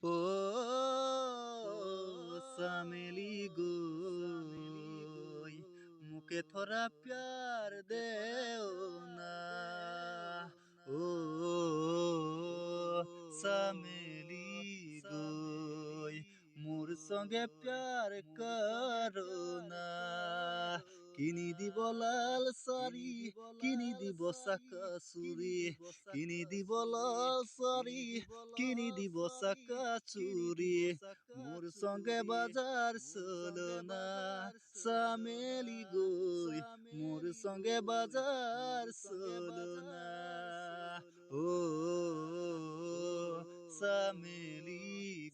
ও সামেলি গই মুকে থোড়া প্যার দেও না। ও সামেলি গই মোর সঙ্গে প্যার করো না। কিনি দিব লাল সারি, কিনি দিব সাকা সুরি, কিনি দিব লাল সারি, কিনি দিব সাকা চুরি। মোর সঙ্গে বাজার চলো না সামেলি গই, মোর সঙ্গে বাজার চলো না। ও সামেলি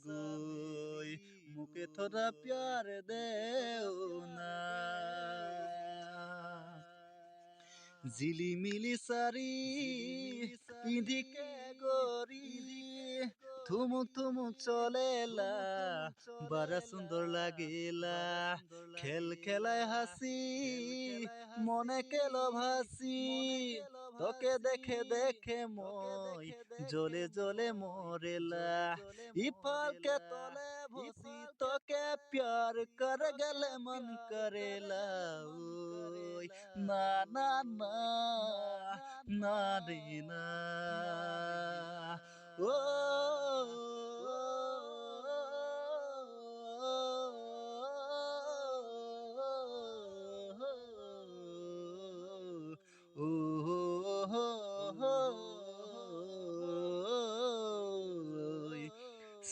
গই মুকে থোড়া প্যার দেও না। ঝিলিমিলি সারি পিঁধিকে গরি থুমুক থুমুক চলেলা বড় সুন্দর লাগেলা। খেল খেলায় হাসি মনে কেলো ভাসি, তোকে দেখে দেখে মই জ্বলে জ্বলে মরেলা। ইফাল के तले भसी তোকে प्यार कर गले मन करेला। ओय ना ना ना ना रे ना। ओ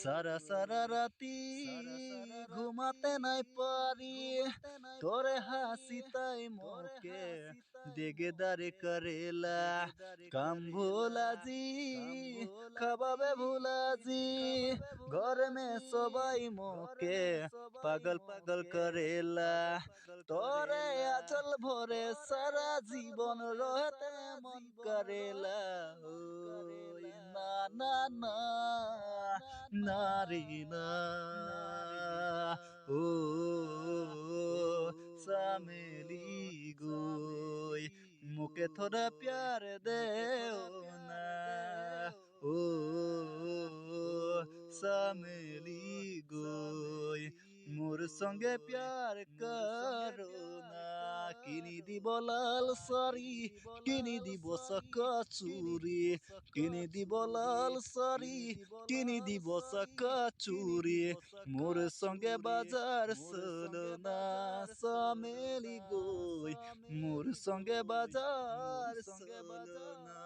সারা সারা রাতি ঘুমাতে নাই পারি, তোরে হাসি তাই মোকে দেগেদারে করেলা। কাম ভুলাজি খাবাবে ভুলাজি, ঘর মে সবাই মোকে পাগল পাগল করেলা। তোরে আচল ভরে সারা জীবন রহতে মন করেলা। ওই না না না না রে না। ও সামেলি গই মুকে থোড়া প্যার দেও না। ও সামেলি গই মোর সঙ্গে প্যার করো না। কিনি দিব লাল সারি, কিনি দিব সাকা চুরি, কিনি দিব লাল সারি, কিনি দিব সাকা চুরি। মোর সঙ্গে বাজার চলো না সামেলি গই, মোর সঙ্গে বাজার চলো না।